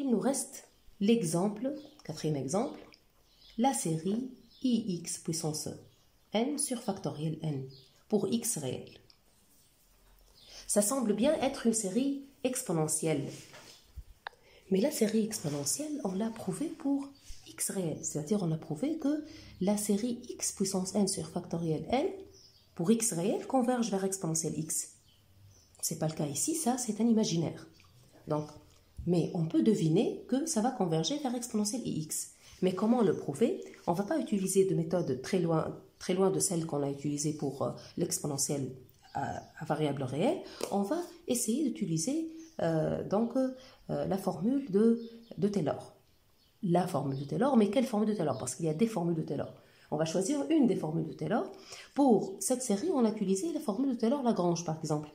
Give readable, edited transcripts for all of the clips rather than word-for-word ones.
Il nous reste l'exemple, quatrième exemple, la série ix puissance n sur factoriel n pour x réel. Ça semble bien être une série exponentielle. Mais la série exponentielle, on l'a prouvé pour x réel. C'est-à-dire on a prouvé que la série x puissance n sur factoriel n pour x réel converge vers exponentielle x. Ce n'est pas le cas ici, ça c'est un imaginaire. Donc, mais on peut deviner que ça va converger vers exponentielle ix. Mais comment le prouver? On ne va pas utiliser de méthode très loin de celle qu'on a utilisée pour l'exponentielle à variable réelle. On va essayer d'utiliser la formule de Taylor. La formule de Taylor, mais quelle formule de Taylor? Parce qu'il y a des formules de Taylor. On va choisir une des formules de Taylor. Pour cette série, on a utilisé la formule de Taylor-Lagrange, par exemple.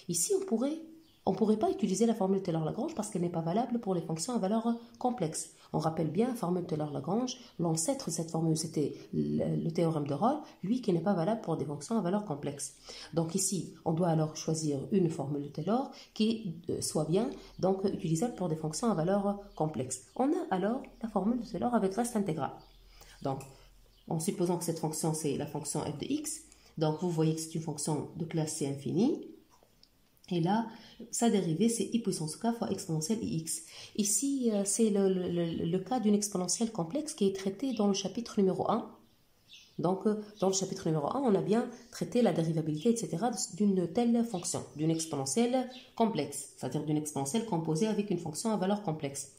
Ici, on ne pourrait pas utiliser la formule de Taylor-Lagrange parce qu'elle n'est pas valable pour les fonctions à valeur complexe. On rappelle bien la formule de Taylor-Lagrange. L'ancêtre de cette formule, c'était le théorème de Rolle, lui qui n'est pas valable pour des fonctions à valeur complexe. Donc ici, on doit alors choisir une formule de Taylor qui soit bien donc utilisable pour des fonctions à valeur complexe. On a alors la formule de Taylor avec reste intégral. Donc, en supposant que cette fonction, c'est la fonction f de x, donc vous voyez que c'est une fonction de classe C infinie. Et là, sa dérivée, c'est i puissance k fois exponentielle ix. Ici, c'est le cas d'une exponentielle complexe qui est traitée dans le chapitre numéro 1. Donc, dans le chapitre numéro 1, on a bien traité la dérivabilité, etc. d'une telle fonction, d'une exponentielle complexe, c'est-à-dire d'une exponentielle composée avec une fonction à valeur complexe.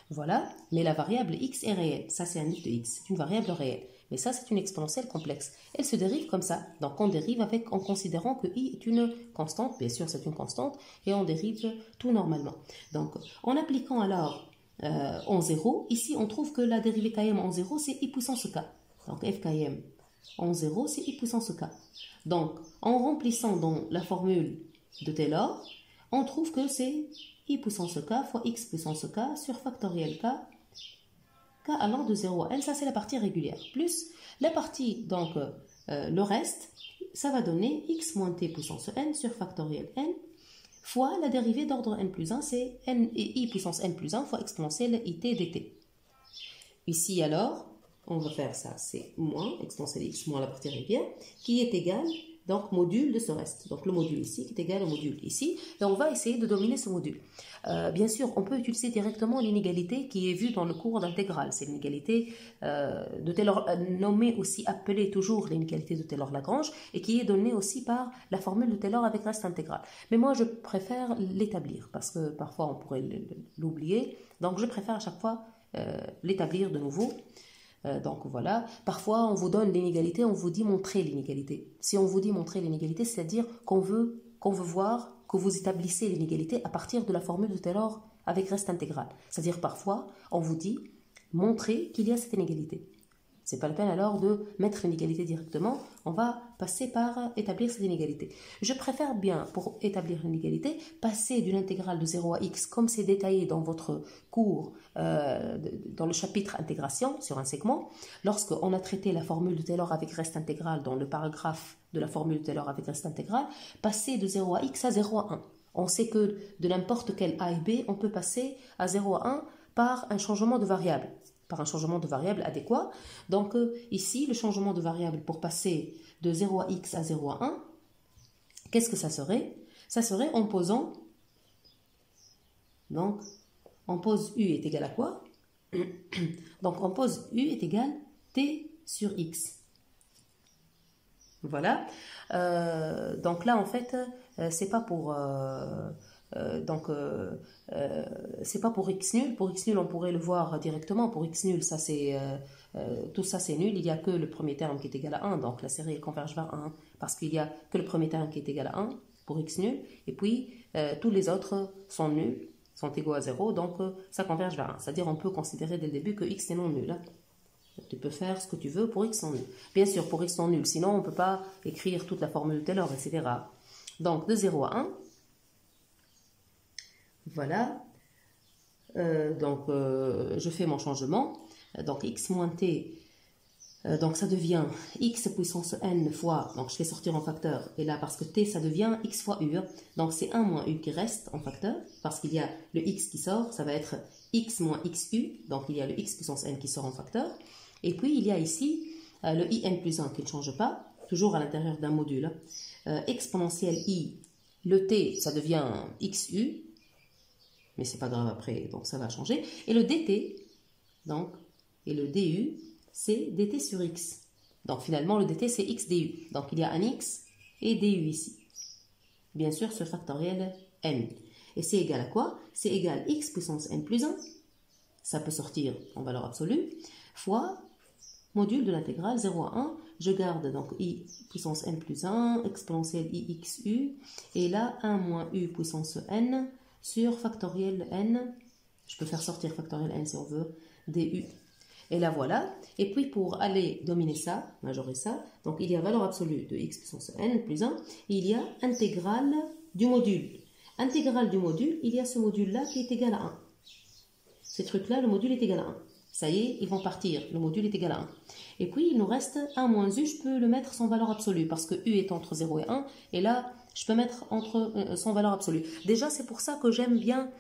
Voilà, mais la variable x est réelle. Ça, c'est un f de x, c'est une variable réelle. Mais ça, c'est une exponentielle complexe. Elle se dérive comme ça. Donc, on dérive en considérant que i est une constante. Bien sûr, c'est une constante. Et on dérive tout normalement. Donc, en appliquant alors en 0, ici, on trouve que la dérivée km en 0, c'est i puissance k. Donc, f km en 0, c'est i puissance k. Donc, en remplissant dans la formule de Taylor, on trouve que c'est i puissance k fois x puissance k sur factoriel k allant de 0 à n, ça c'est la partie régulière, plus la partie, donc le reste, ça va donner x moins t puissance n sur factoriel n, fois la dérivée d'ordre n plus 1, c'est n et i puissance n plus 1 fois exponentielle it dt. Ici alors, on va faire ça, c'est moins, exponentielle x moins la partie régulière, qui est égale, donc module de ce reste. Donc le module ici qui est égal au module ici. Et on va essayer de dominer ce module. Bien sûr, on peut utiliser directement l'inégalité qui est vue dans le cours d'intégrale. C'est l'inégalité de Taylor, nommée aussi, appelée toujours l'inégalité de Taylor-Lagrange, et qui est donnée aussi par la formule de Taylor avec reste intégral. Mais moi, je préfère l'établir, parce que parfois on pourrait l'oublier. Donc je préfère à chaque fois l'établir de nouveau. Donc voilà, parfois on vous donne l'inégalité, on vous dit montrer l'inégalité. Si on vous dit montrer l'inégalité, c'est-à-dire qu'on veut voir que vous établissez l'inégalité à partir de la formule de Taylor avec reste intégral. C'est-à-dire parfois on vous dit montrer qu'il y a cette inégalité. Ce n'est pas la peine alors de mettre l'inégalité directement, on va passer par établir cette inégalité. Je préfère bien, pour établir l'inégalité, passer d'une intégrale de 0 à x, comme c'est détaillé dans votre cours, dans le chapitre intégration sur un segment, lorsqu'on a traité la formule de Taylor avec reste intégral dans le paragraphe de la formule de Taylor avec reste intégral, passer de 0 à x à 0 à 1. On sait que de n'importe quel a et b, on peut passer à 0 à 1 par un changement de variable. Par un changement de variable adéquat. Donc ici, le changement de variable pour passer de 0 à x à 0 à 1, qu'est-ce que ça serait? Ça serait en posant, donc on pose u est égal à quoi? Donc on pose u est égal t sur x. Voilà. Donc là, en fait, c'est pas pour... c'est pas pour x nul. Pour x nul, on pourrait le voir directement. Pour x nul, ça c'est tout ça c'est nul. Il n'y a que le premier terme qui est égal à 1. Donc la série elle converge vers 1 parce qu'il n'y a que le premier terme qui est égal à 1 pour x nul. Et puis tous les autres sont nuls, sont égaux à 0. Donc ça converge vers 1. C'est-à-dire on peut considérer dès le début que x est non nul. Hein. Tu peux faire ce que tu veux pour x non nul. Bien sûr, pour x non nul. Sinon, on ne peut pas écrire toute la formule de Taylor, etc. Donc de 0 à 1. Voilà, je fais mon changement, donc x moins t Donc ça devient x puissance n fois, donc je fais sortir en facteur, et là parce que t ça devient x fois u, donc c'est 1 moins u qui reste en facteur, parce qu'il y a le x qui sort, ça va être x moins xu, donc il y a le x puissance n qui sort en facteur, et puis il y a ici le in plus 1 qui ne change pas, toujours à l'intérieur d'un module, exponentielle i, le t ça devient xu, mais c'est pas grave après, donc ça va changer, et le dt, donc, et le du, c'est dt sur x. Donc finalement, le dt, c'est x du. Donc il y a un x et du ici. Bien sûr, ce factoriel n. Et c'est égal à quoi? C'est égal à x puissance n plus 1, ça peut sortir en valeur absolue, fois module de l'intégrale 0 à 1. Je garde donc i puissance n plus 1, exponentielle ixu, et là 1 moins u puissance n sur factoriel n. Je peux faire sortir factoriel n si on veut, du. Et là voilà, et puis pour aller dominer ça, majorer ça, donc il y a valeur absolue de x puissance n plus 1, et il y a intégrale du module. Intégrale du module, il y a ce module-là qui est égal à 1. Ces trucs-là, le module est égal à 1. Ça y est, ils vont partir, le module est égal à 1. Et puis il nous reste 1 moins u, je peux le mettre sans valeur absolue, parce que u est entre 0 et 1, et là, je peux mettre sans valeur absolue. Déjà, c'est pour ça que j'aime bien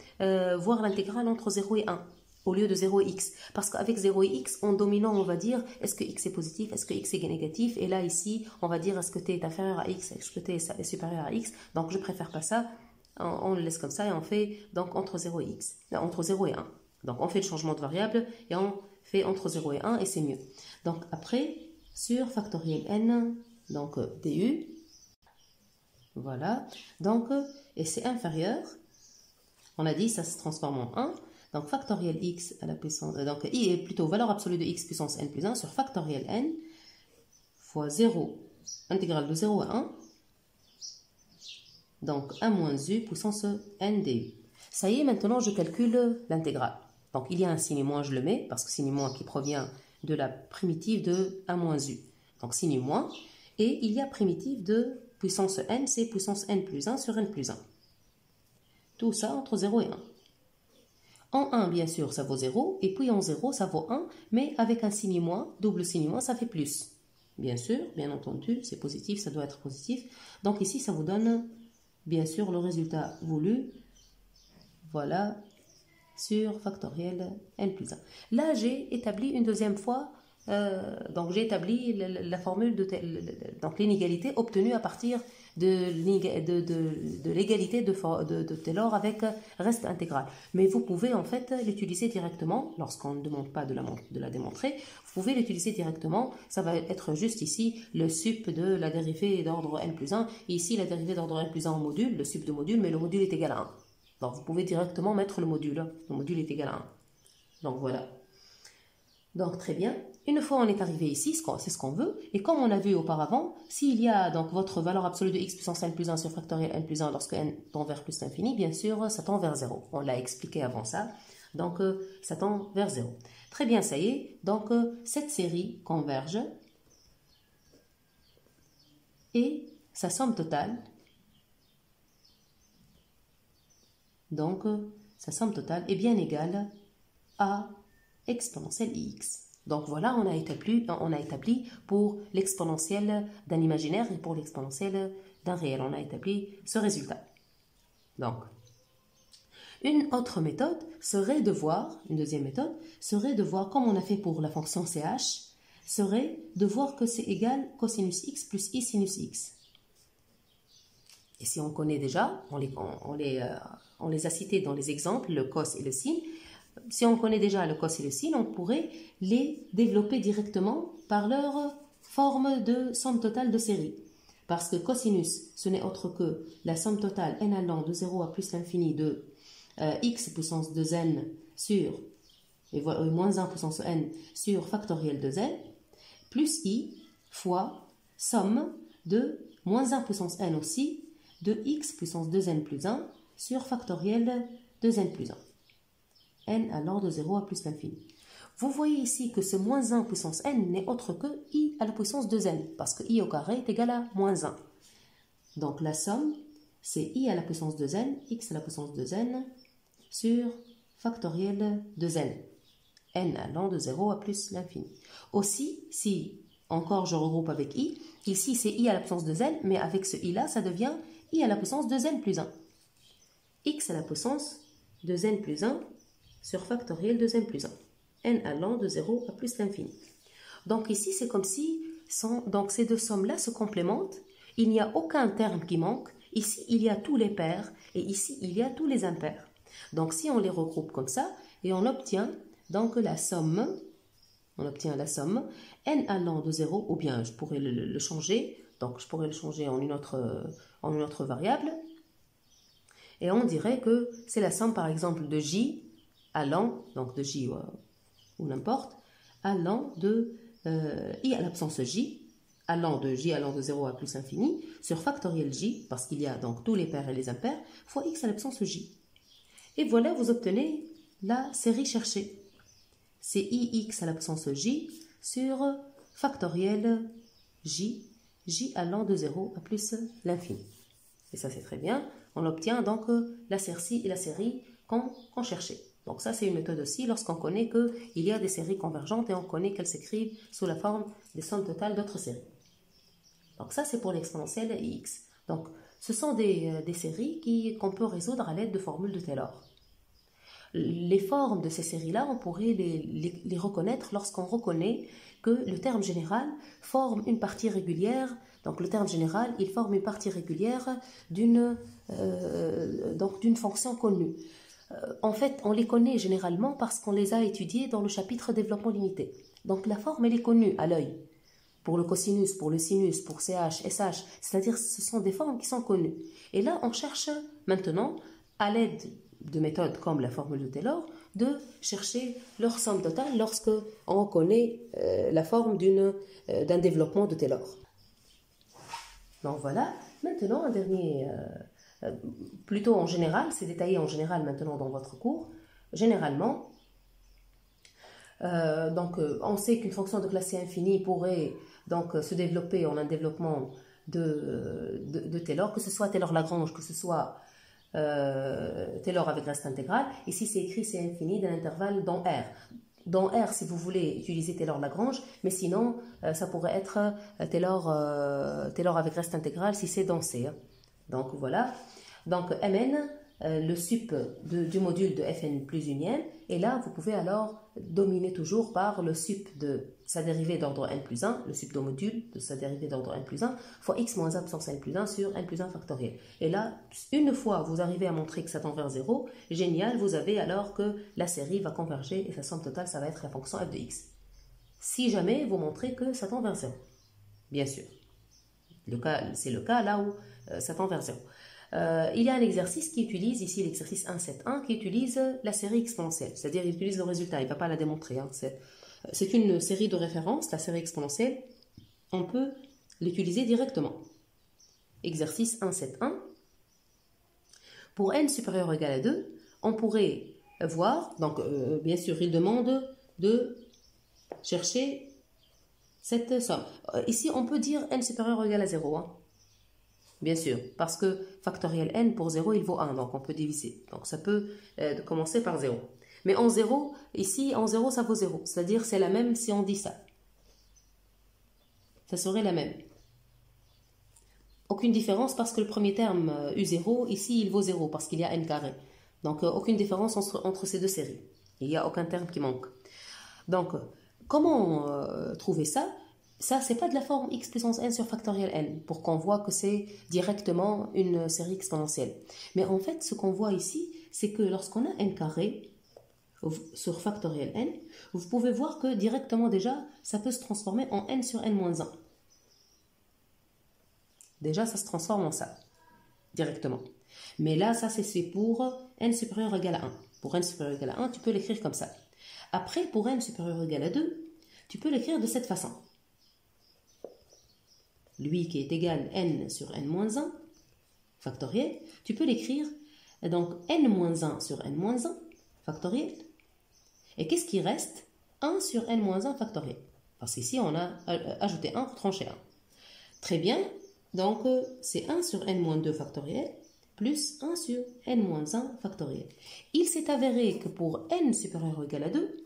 voir l'intégrale entre 0 et 1. Au lieu de 0 et x. Parce qu'avec 0 et x, en dominant, on va dire est-ce que x est positif, est-ce que x est négatif. Et là, ici, on va dire est-ce que t est inférieur à x, est-ce que t est supérieur à x. Donc, je préfère pas ça. On le laisse comme ça et on fait donc entre 0 et x. Entre 0 et 1. Donc, on fait le changement de variable et on fait entre 0 et 1 et c'est mieux. Donc, après, sur factoriel n, donc du. Voilà. Donc, et c'est inférieur. On a dit ça se transforme en 1. Donc factoriel x à la puissance, donc i est plutôt valeur absolue de x puissance n plus 1 sur factoriel n fois 0, intégrale de 0 à 1, donc 1 moins u puissance n du. Ça y est, maintenant je calcule l'intégrale. Donc il y a un signe moins, je le mets, parce que signe moins qui provient de la primitive de 1 moins u. Donc signe moins, et il y a primitive de puissance n, c'est puissance n plus 1 sur n plus 1. Tout ça entre 0 et 1. En 1, bien sûr, ça vaut 0, et puis en 0, ça vaut 1, mais avec un signe moins, double signe moins, ça fait plus. Bien sûr, bien entendu, c'est positif, ça doit être positif. Donc ici, ça vous donne, bien sûr, le résultat voulu, voilà, sur factoriel n plus 1. Là, j'ai établi une deuxième fois, donc j'ai établi la formule donc l'inégalité obtenue à partir de l'égalité de Taylor avec reste intégral. Mais vous pouvez en fait l'utiliser directement, lorsqu'on ne demande pas de la démontrer, vous pouvez l'utiliser directement, ça va être juste ici le sup de la dérivée d'ordre n plus 1, et ici la dérivée d'ordre n plus 1 en module, le sup de module, mais le module est égal à 1. Donc vous pouvez directement mettre le module est égal à 1. Donc voilà. Donc très bien. Une fois on est arrivé ici, c'est ce qu'on veut, et comme on a vu auparavant, s'il y a donc votre valeur absolue de x puissance n plus 1 sur factoriel n plus 1 lorsque n tend vers plus l'infini, bien sûr, ça tend vers 0. On l'a expliqué avant ça, donc ça tend vers 0. Très bien, ça y est, donc cette série converge, et sa somme totale, donc sa somme totale est bien égale à exponentielle ix. Donc voilà, on a établi pour l'exponentielle d'un imaginaire et pour l'exponentielle d'un réel. On a établi ce résultat. Donc, une autre méthode serait de voir, une deuxième méthode, serait de voir, comme on a fait pour la fonction ch, serait de voir que c'est égal cosinus x plus i sinus x. Et si on connaît déjà, on les a cités dans les exemples, le cos et le sin. Si on connaît déjà le cos et le sin, on pourrait les développer directement par leur forme de somme totale de série. Parce que cosinus, ce n'est autre que la somme totale n allant de 0 à plus l'infini de x puissance 2n sur, moins 1 puissance n sur factoriel de n, plus i fois somme de moins 1 puissance n aussi de x puissance 2n plus 1 sur factoriel de n plus 1. n allant de 0 à plus l'infini. Vous voyez ici que ce moins 1 puissance n n'est autre que i à la puissance 2n, parce que i au carré est égal à moins 1. Donc la somme, c'est i à la puissance 2n, x à la puissance 2n, sur factoriel de n. n allant de 0 à plus l'infini. Aussi, si encore je regroupe avec i, ici c'est i à la puissance de n, mais avec ce i là, ça devient i à la puissance de n plus 1. X à la puissance de n plus 1 sur factoriel de n plus 1. N allant de 0 à plus l'infini. Donc ici, c'est comme si donc ces deux sommes-là se complémentent. Il n'y a aucun terme qui manque. Ici, il y a tous les pairs et ici, il y a tous les impairs. Donc si on les regroupe comme ça, et on obtient donc la somme, n allant de 0, ou bien je pourrais le changer, donc je pourrais le changer en une autre variable, et on dirait que c'est la somme par exemple de j allant, donc de j ou n'importe, allant de i à l'absence j, allant de 0 à plus infini, sur factoriel j, parce qu'il y a donc tous les pairs et les impairs, fois x à l'absence j. Et voilà, vous obtenez la série cherchée. C'est ix à l'absence j sur factoriel j allant de 0 à plus l'infini. Et ça, c'est très bien. On obtient donc la série qu'on cherchait. Donc ça, c'est une méthode aussi lorsqu'on connaît qu'il y a des séries convergentes et on connaît qu'elles s'écrivent sous la forme des sommes totales d'autres séries. Donc ça, c'est pour l'exponentielle x. Donc, ce sont des séries qu'on peut résoudre à l'aide de formules de Taylor. Les formes de ces séries-là, on pourrait les reconnaître lorsqu'on reconnaît que le terme général forme une partie régulière. Donc le terme général, il forme une partie régulière d'une fonction connue. En fait, on les connaît généralement parce qu'on les a étudiés dans le chapitre développement limité. Donc la forme, elle est connue à l'œil. Pour le cosinus, pour le sinus, pour CH, SH, c'est-à-dire ce sont des formes qui sont connues. Et là, on cherche maintenant, à l'aide de méthodes comme la formule de Taylor, de chercher leur somme totale lorsque on connaît la forme d'un développement de Taylor. Donc voilà, maintenant un dernier, plutôt en général, c'est détaillé en général maintenant dans votre cours. Généralement, on sait qu'une fonction de classe C infinie pourrait donc se développer en un développement de Taylor, que ce soit Taylor-Lagrange, que ce soit Taylor avec reste intégrale. Ici, c'est écrit C infini d'un intervalle dans R. Dans R, si vous voulez utiliser Taylor-Lagrange, mais sinon, ça pourrait être Taylor avec reste intégrale si c'est dans C. Donc voilà. Donc Mn, le sup du module de Fn plus unième, et là, vous pouvez alors dominer toujours par le sup de sa dérivée d'ordre n plus 1, le sup de module de sa dérivée d'ordre n plus 1, fois x moins 1 puissance n plus 1 sur n plus 1 factoriel. Et là, une fois vous arrivez à montrer que ça tend vers 0, génial, vous avez alors que la série va converger et sa somme totale, ça va être la fonction f de x. Si jamais vous montrez que ça tend vers 0, bien sûr. C'est le cas là où ça tend vers 0. Il y a un exercice qui utilise, ici l'exercice 1.7.1, qui utilise la série exponentielle, c'est-à-dire il utilise le résultat, il ne va pas la démontrer. C'est une série de référence, la série exponentielle, on peut l'utiliser directement. Exercice 1.7.1, pour n supérieur ou égal à 2, on pourrait voir, donc bien sûr il demande de chercher cette somme. Ici on peut dire n supérieur ou égal à 0, bien sûr, parce que factoriel n pour 0, il vaut 1, donc on peut diviser. Donc ça peut commencer par 0. Mais en 0, ici, en 0, ça vaut 0. C'est-à-dire c'est la même si on dit ça. Ça serait la même. Aucune différence parce que le premier terme U0, ici, il vaut 0 parce qu'il y a n carré. Donc aucune différence entre ces deux séries. Il n'y a aucun terme qui manque. Donc, comment trouver ça ? Ça, c'est pas de la forme x puissance n sur factoriel n, pour qu'on voit que c'est directement une série exponentielle. Mais en fait, ce qu'on voit ici, c'est que lorsqu'on a n carré sur factoriel n, vous pouvez voir que directement déjà, ça peut se transformer en n sur n moins 1. Déjà, ça se transforme en ça, directement. Mais là, ça, c'est pour n supérieur ou égal à 1. Pour n supérieur ou égal à 1, tu peux l'écrire comme ça. Après, pour n supérieur ou égal à 2, tu peux l'écrire de cette façon. Lui qui est égal n sur n moins 1, factoriel, tu peux l'écrire donc n moins 1 sur n moins 1, factoriel. Et qu'est-ce qui reste? 1 sur n moins 1 factoriel. Parce qu'ici, on a ajouté 1 pour trancher 1. Très bien, donc c'est 1 sur n moins 2 factoriel plus 1 sur n moins 1 factoriel. Il s'est avéré que pour n supérieur ou égal à 2,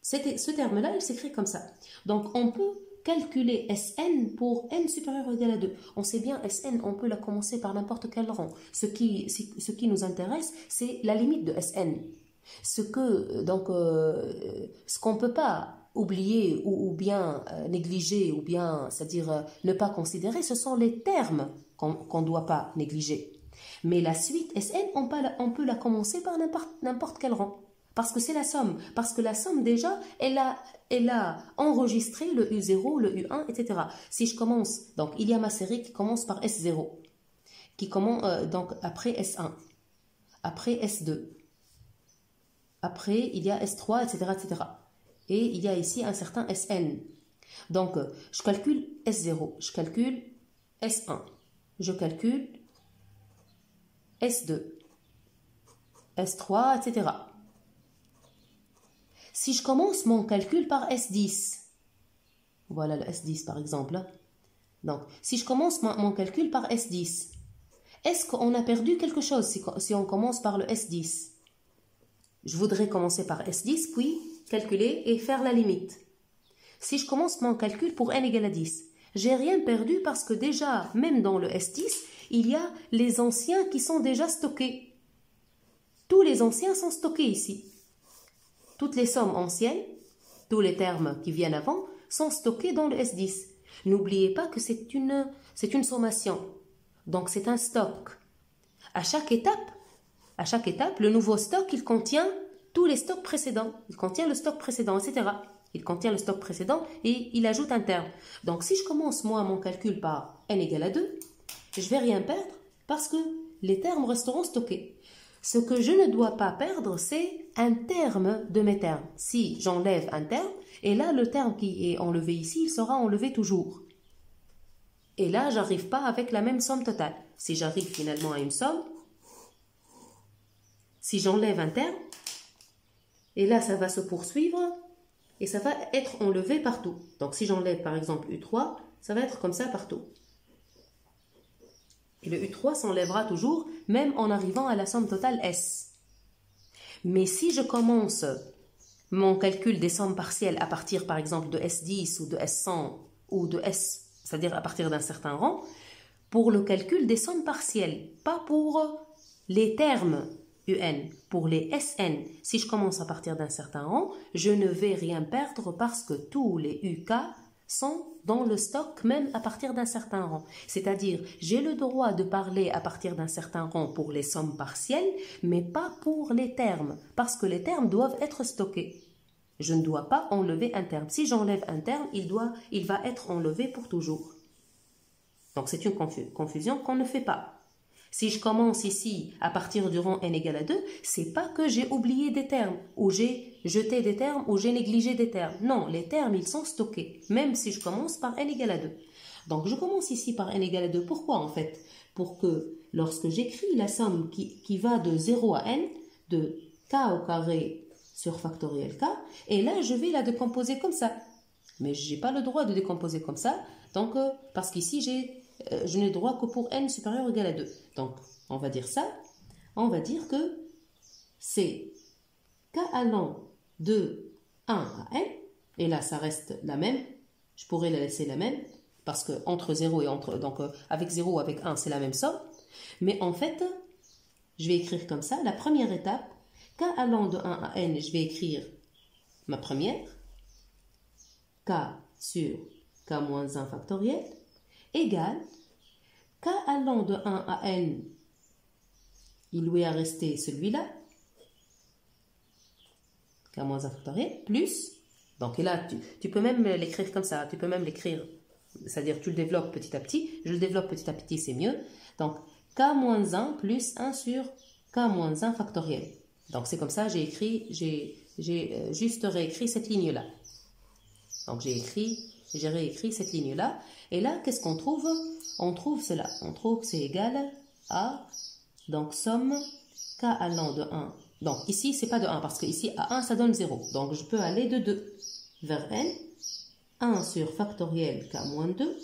Ce terme-là, il s'écrit comme ça. Donc, on peut calculer Sn pour n supérieur ou égal à 2. On sait bien, Sn, on peut la commencer par n'importe quel rang. Ce qui nous intéresse, c'est la limite de Sn. Ce qu'on ne peut pas oublier ou bien négliger, ou bien, c'est-à-dire ne pas considérer, ce sont les termes qu'on ne doit pas négliger. Mais la suite Sn, on peut la commencer par n'importe quel rang. Parce que c'est la somme. Parce que la somme, déjà, elle a enregistré le U0, le U1, etc. Si je commence, donc il y a ma série qui commence par S0, qui commence donc après S1, après S2, après il y a S3, etc., etc. Et il y a ici un certain Sn. Donc, je calcule S0, je calcule S1, je calcule S2, S3, etc. Si je commence mon calcul par S10, voilà le S10 par exemple. Donc, si je commence mon calcul par S10, est-ce qu'on a perdu quelque chose si on commence par le S10? Je voudrais commencer par S10, puis calculer et faire la limite. Si je commence mon calcul pour n égale à 10, j'ai rien perdu parce que déjà, même dans le S10, il y a les anciens qui sont déjà stockés. Tous les anciens sont stockés ici. Toutes les sommes anciennes, tous les termes qui viennent avant, sont stockés dans le S10. N'oubliez pas que c'est une sommation. Donc c'est un stock. À chaque étape, le nouveau stock, il contient tous les stocks précédents. Il contient le stock précédent, etc. Il contient le stock précédent et il ajoute un terme. Donc si je commence moi mon calcul par n égale à 2, je ne vais rien perdre parce que les termes resteront stockés. Ce que je ne dois pas perdre, c'est un terme de mes termes. Si j'enlève un terme, et là, le terme qui est enlevé ici, il sera enlevé toujours. Et là, je n'arrive pas avec la même somme totale. Si j'arrive finalement à une somme, si j'enlève un terme, et là, ça va se poursuivre, et ça va être enlevé partout. Donc, si j'enlève par exemple U3, ça va être comme ça partout. Et le U3 s'enlèvera toujours, même en arrivant à la somme totale S. Mais si je commence mon calcul des sommes partielles à partir, par exemple, de S10 ou de S100 ou de S, c'est-à-dire à partir d'un certain rang, pour le calcul des sommes partielles, pas pour les termes UN, pour les SN, si je commence à partir d'un certain rang, je ne vais rien perdre parce que tous les UK sont dans le stock même à partir d'un certain rang. C'est-à-dire, j'ai le droit de parler à partir d'un certain rang pour les sommes partielles, mais pas pour les termes, parce que les termes doivent être stockés. Je ne dois pas enlever un terme. Si j'enlève un terme, il va être enlevé pour toujours. Donc c'est une confusion qu'on ne fait pas. Si je commence ici à partir du rang n égale à 2, c'est pas que j'ai oublié des termes, ou j'ai jeté des termes, ou j'ai négligé des termes. Non, les termes, ils sont stockés, même si je commence par n égale à 2. Donc je commence ici par n égale à 2. Pourquoi en fait? Pour que lorsque j'écris la somme qui va de 0 à n, de k au carré sur factoriel k, et là je vais la décomposer comme ça. Mais je n'ai pas le droit de décomposer comme ça, donc parce qu'ici je n'ai droit que pour n supérieur ou égal à 2. Donc, on va dire ça. On va dire que c'est k allant de 1 à n. Et là, ça reste la même. Je pourrais la laisser la même. Parce que entre 0 et entre... Donc, avec 0 ou avec 1, c'est la même somme. Mais en fait, je vais écrire comme ça. La première étape, k allant de 1 à n, je vais écrire ma première. K sur k moins 1 factoriel égale k allant de 1 à n, il lui a resté celui-là, k moins 1 factoriel, plus, donc et là tu peux même l'écrire comme ça, tu peux même l'écrire, c'est-à-dire tu le développes petit à petit, je le développe petit à petit, c'est mieux, donc k moins 1 plus 1 sur k moins 1 factoriel. Donc c'est comme ça, j'ai juste réécrit cette ligne-là. Donc j'ai réécrit cette ligne-là, et là, qu'est-ce qu'on trouve? On trouve cela, on trouve que c'est égal à, donc somme k allant de 1. Donc ici, c'est pas de 1, parce que ici, à 1, ça donne 0. Donc je peux aller de 2 vers n, 1 sur factoriel k moins 2,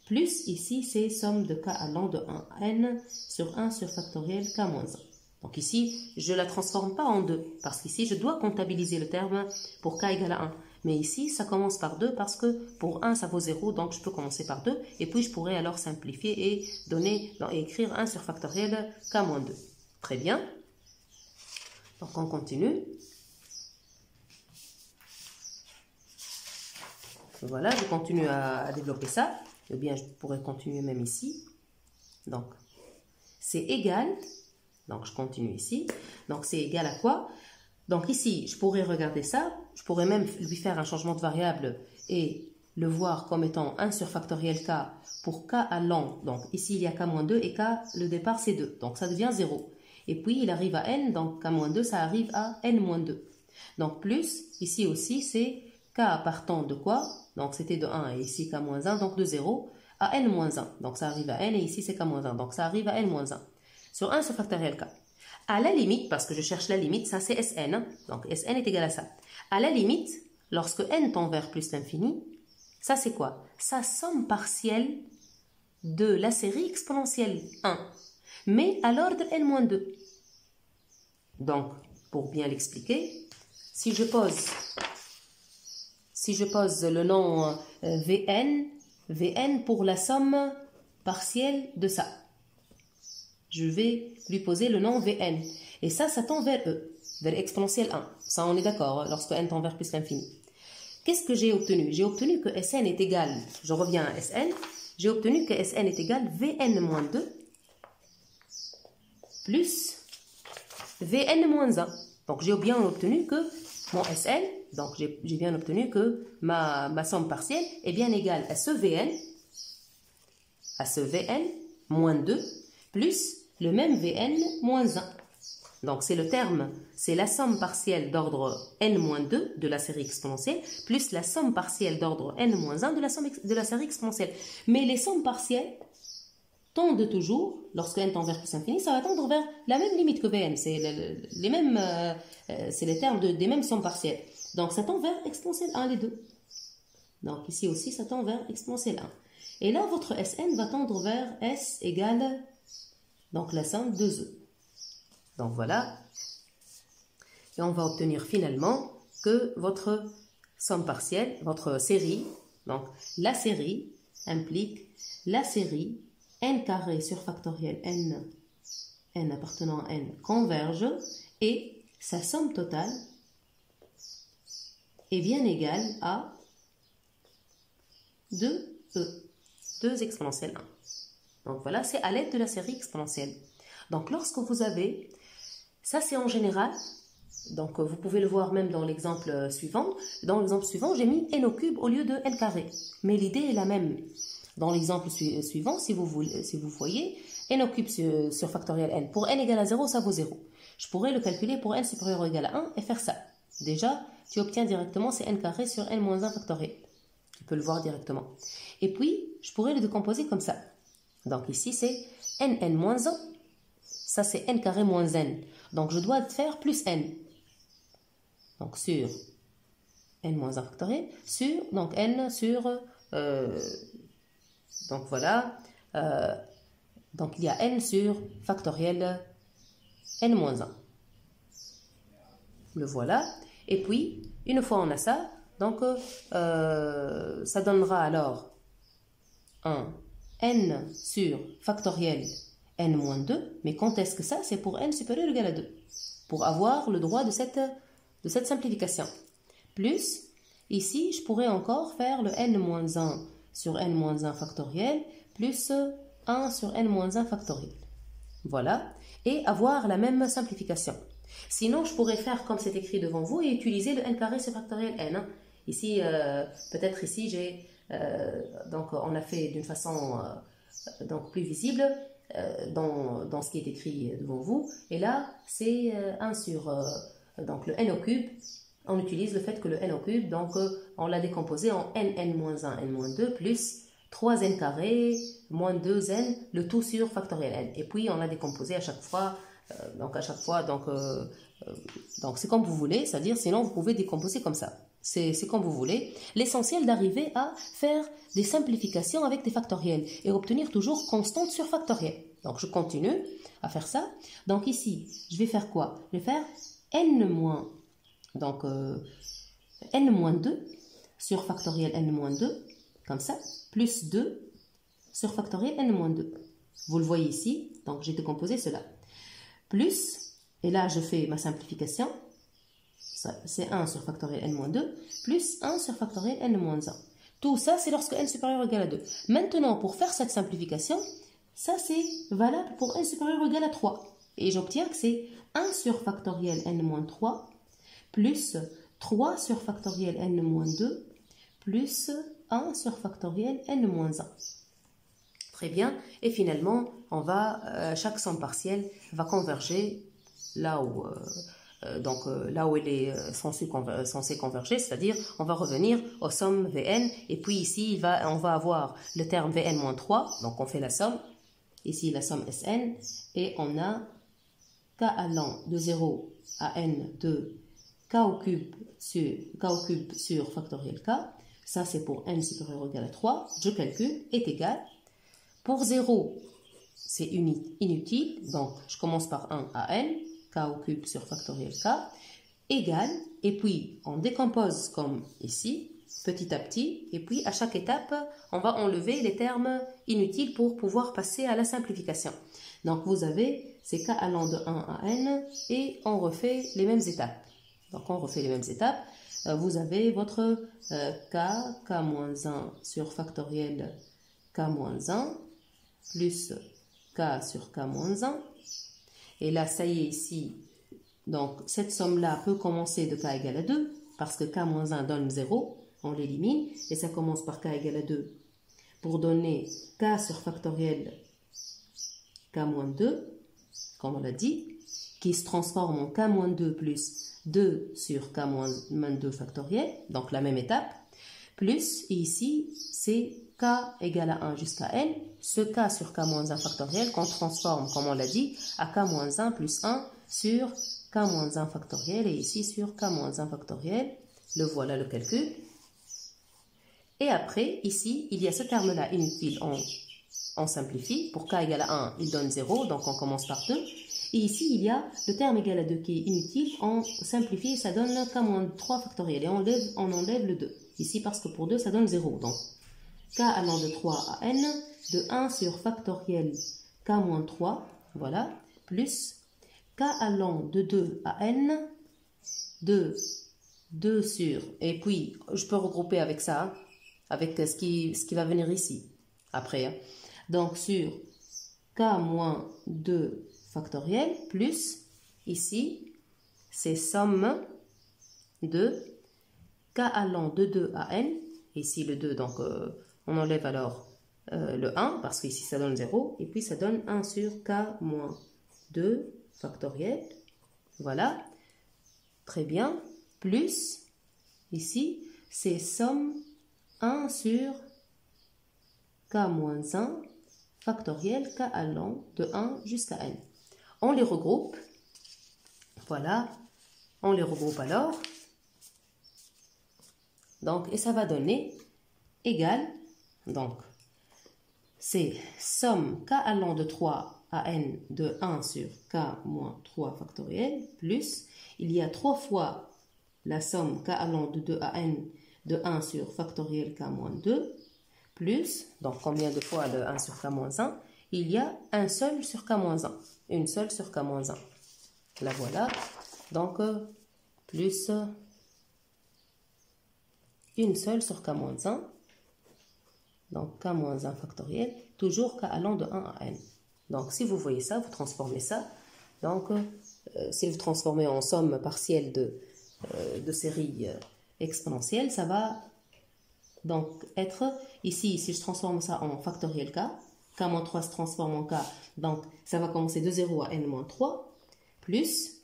plus ici, c'est somme de k allant de 1 à n sur 1 sur factoriel k moins 1. Donc ici, je ne la transforme pas en 2, parce qu'ici, je dois comptabiliser le terme pour k égale à 1. Mais ici, ça commence par 2 parce que pour 1, ça vaut 0, donc je peux commencer par 2. Et puis, je pourrais alors simplifier et écrire 1 sur factoriel k-2. Très bien. Donc, on continue. Voilà, je continue à développer ça. Ou bien, je pourrais continuer même ici. Donc, c'est égal. Donc, je continue ici. Donc, c'est égal à quoi? Donc, ici, je pourrais regarder ça. Je pourrais même lui faire un changement de variable et le voir comme étant 1 sur factoriel k pour k allant. Donc, ici, il y a k-2 et k, le départ, c'est 2. Donc, ça devient 0. Et puis, il arrive à n. Donc, k-2, ça arrive à n-2. Donc, plus, ici aussi, c'est k partant de quoi? Donc, c'était de 1 et ici, k-1, donc de 0 à n-1. Donc, ça arrive à n et ici, c'est k-1. Donc, ça arrive à n-1. Sur 1 sur factoriel k. À la limite, parce que je cherche la limite, ça c'est Sn, donc Sn est égal à ça. À la limite, lorsque n tend vers plus l'infini, ça c'est quoi? Sa somme partielle de la série exponentielle 1, mais à l'ordre n-2. Donc, pour bien l'expliquer, si je pose le nom Vn pour la somme partielle de ça, je vais lui poser le nom Vn. Et ça tend vers E, vers exponentielle 1. Ça, on est d'accord, lorsque n tend vers plus l'infini. Qu'est-ce que j'ai obtenu? J'ai obtenu que Sn est égal, je reviens à Sn, j'ai obtenu que Sn est égal Vn-2 plus Vn-1. Donc, j'ai bien obtenu que mon Sn, donc j'ai bien obtenu que ma somme partielle est bien égale à ce Vn moins 2, plus le même Vn moins 1. Donc, c'est le terme, c'est la somme partielle d'ordre n-2 de la série exponentielle, plus la somme partielle d'ordre n-1 de la série exponentielle. Mais les sommes partielles tendent toujours, lorsque n tend vers plus infini, ça va tendre vers la même limite que Vn. C'est les termes des mêmes sommes partielles. Donc, ça tend vers exponentielle 1, les deux. Donc, ici aussi, ça tend vers exponentielle 1. Et là, votre Sn va tendre vers S égale, donc la somme de E. Donc voilà. Et on va obtenir finalement que votre somme partielle, votre série, donc la série implique la série n carré sur factoriel n appartenant à n converge et sa somme totale est bien égale à 2e, 2 exponentielle 1. Donc voilà, c'est à l'aide de la série exponentielle. Donc lorsque vous avez, ça c'est en général, donc vous pouvez le voir même dans l'exemple suivant. Dans l'exemple suivant, j'ai mis n au cube au lieu de n carré. Mais l'idée est la même. Dans l'exemple suivant, si vous voyez, n au cube sur factoriel n. Pour n égale à 0, ça vaut 0. Je pourrais le calculer pour n supérieur ou égal à 1 et faire ça. Déjà, tu obtiens directement c'est n carré sur n moins 1 factoriel. Tu peux le voir directement. Et puis, je pourrais le décomposer comme ça. Donc ici, c'est n moins 1. Ça, c'est n carré moins n. Donc, je dois faire plus n. Donc, sur n moins 1 factoriel, sur, donc n sur, donc voilà, donc il y a n sur factoriel n moins 1. Le voilà. Et puis, une fois on a ça, donc ça donnera alors un n sur factoriel n moins 2, mais quand est-ce que ça? C'est pour n supérieur ou égal à 2, pour avoir le droit de cette simplification. Plus, ici, je pourrais encore faire le n moins 1 sur n moins 1 factoriel, plus 1 sur n moins 1 factoriel. Voilà, et avoir la même simplification. Sinon, je pourrais faire comme c'est écrit devant vous et utiliser le n carré sur factoriel n. Ici, peut-être ici, donc on a fait d'une façon donc plus visible, dans ce qui est écrit devant vous. Et là, c'est 1 sur donc le n au cube. On utilise le fait que le n au cube, donc on l'a décomposé en n-1, n-2, plus 3n carré, moins 2n, le tout sur factoriel n. Et puis, on l'a décomposé à chaque fois. Donc, c'est comme vous voulez, c'est-à-dire, sinon, vous pouvez décomposer comme ça. C'est comme vous voulez. L'essentiel d'arriver à faire des simplifications avec des factoriels et obtenir toujours constante sur factoriel. Donc, je continue à faire ça. Donc, ici, je vais faire quoi? Je vais faire n moins, donc n-2 sur factoriel n-2, comme ça, plus 2 sur factoriel n-2. Vous le voyez ici, donc j'ai décomposé cela. Plus, et là je fais ma simplification, c'est 1 sur factoriel n-2, plus 1 sur factoriel n-1. Tout ça, c'est lorsque n supérieur ou égal à 2. Maintenant, pour faire cette simplification, ça c'est valable pour n supérieur ou égal à 3. Et j'obtiens que c'est 1 sur factoriel n-3 plus 3 sur factoriel n-2 plus 1 sur factoriel n-1. Très bien. Et finalement, on va, chaque somme partielle va converger là où, là où elle est censée converger, c'est-à-dire on va revenir aux sommes Vn. Et puis ici, on va avoir le terme Vn-3. Donc on fait la somme. Ici, la somme Sn. Et on a k allant de 0 à n de k au cube sur factoriel k. Ça, c'est pour n supérieur ou égal à 3. Je calcule, est égal. Pour 0, c'est inutile. Donc, je commence par 1 à n, k au cube sur factoriel k, égale. Et puis, on décompose comme ici, petit à petit. Et puis, à chaque étape, on va enlever les termes inutiles pour pouvoir passer à la simplification. Donc, vous avez ces k allant de 1 à n et on refait les mêmes étapes. Donc, on refait les mêmes étapes. Vous avez votre k-1 sur factoriel k-1 plus k sur k-1. Et là, ça y est ici. Donc, cette somme-là peut commencer de k égale à 2 parce que k-1 donne 0. On l'élimine. Et ça commence par k égale à 2 pour donner k sur factoriel k-2, comme on l'a dit, qui se transforme en k-2 plus 2 sur k-2 factoriel, donc la même étape, plus, et ici, c'est k égale à 1 jusqu'à n, ce k sur k-1 factoriel qu'on transforme, comme on l'a dit, à k-1 plus 1 sur k-1 factoriel, et ici sur k-1 factoriel, le voilà le calcul. Et après, ici, il y a ce terme-là inutile, on simplifie, pour k égale à 1, il donne 0, donc on commence par 2. Et ici, il y a le terme égal à 2 qui est inutile. On simplifie, ça donne k-3 factoriel. Et on enlève le 2. Ici, parce que pour 2, ça donne 0. Donc, k allant de 3 à n, de 1 sur factoriel k-3, voilà, plus k allant de 2 à n, de 2 sur, et puis, je peux regrouper avec ça, avec ce qui va venir ici, après. Hein. Donc, sur k-2 factoriel plus, ici, c'est somme de k allant de 2 à n, ici le 2, donc on enlève alors le 1, parce qu'ici ça donne 0, et puis ça donne 1 sur k-2 factoriel, voilà, très bien, plus, ici, c'est somme 1 sur k-1 factoriel k allant de 1 jusqu'à n. On les regroupe, voilà, on les regroupe alors, donc, et ça va donner égal, donc, c'est somme k allant de 3 à n de 1 sur k-3 factoriel, plus, il y a 3 fois la somme k allant de 2 à n de 1 sur factoriel k-2, plus, donc combien de fois le 1 sur k-1? Il y a un seul sur k-1, une seule sur k-1. La voilà, donc plus une seule sur k-1, donc k-1 factoriel, toujours k allant de 1 à n. Donc si vous voyez ça, vous transformez ça, donc si vous transformez en somme partielle de série exponentielle, ça va donc être ici, si je transforme ça en factoriel k, k-3 se transforme en k, donc ça va commencer de 0 à n-3, plus,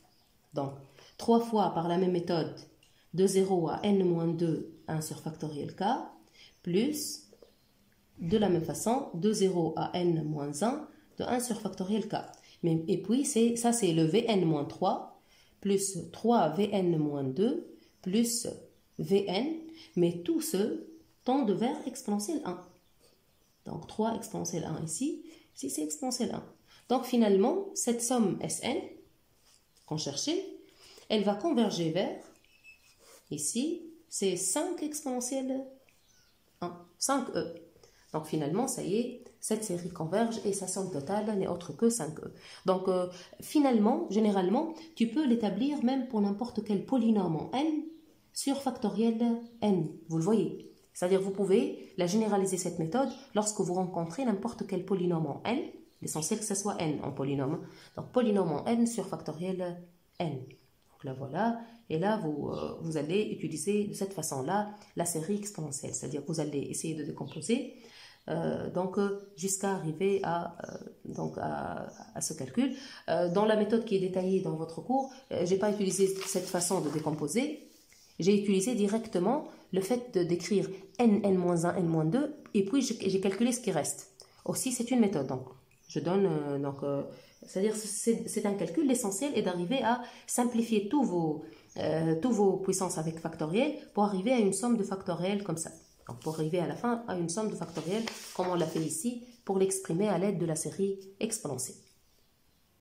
donc 3 fois par la même méthode, de 0 à n-2, 1 sur factoriel k, plus, de la même façon, de 0 à n-1, de 1 sur factoriel k. Et puis, ça c'est le vn-3, plus 3vn-2, plus vn, mais tout ce tend vers exponentielle 1. Donc 3 exponentielle 1 ici, c'est exponentielle 1. Donc finalement, cette somme Sn qu'on cherchait, elle va converger vers, ici, c'est 5 exponentielle 1, 5e. Donc finalement, ça y est, cette série converge et sa somme totale n'est autre que 5e. Donc finalement, généralement, tu peux l'établir même pour n'importe quel polynôme en n sur factoriel n. Vous le voyez. C'est-à-dire vous pouvez la généraliser cette méthode lorsque vous rencontrez n'importe quel polynôme en n. L'essentiel que ce soit n en polynôme. Donc polynôme en n sur factoriel n. Donc là voilà. Et là, vous allez utiliser de cette façon-là la série exponentielle. C'est-à-dire que vous allez essayer de décomposer jusqu'à arriver à ce calcul. Dans la méthode qui est détaillée dans votre cours, je n'ai pas utilisé cette façon de décomposer. J'ai utilisé directement le fait d'écrire n, n-1, n-2, et puis j'ai calculé ce qui reste. Aussi, c'est une méthode. Donc, je donne... c'est-à-dire c'est un calcul. L'essentiel est d'arriver à simplifier tous vos puissances avec factoriel pour arriver à une somme de factoriel comme ça. Donc, pour arriver à la fin à une somme de factoriel comme on l'a fait ici pour l'exprimer à l'aide de la série exponentielle.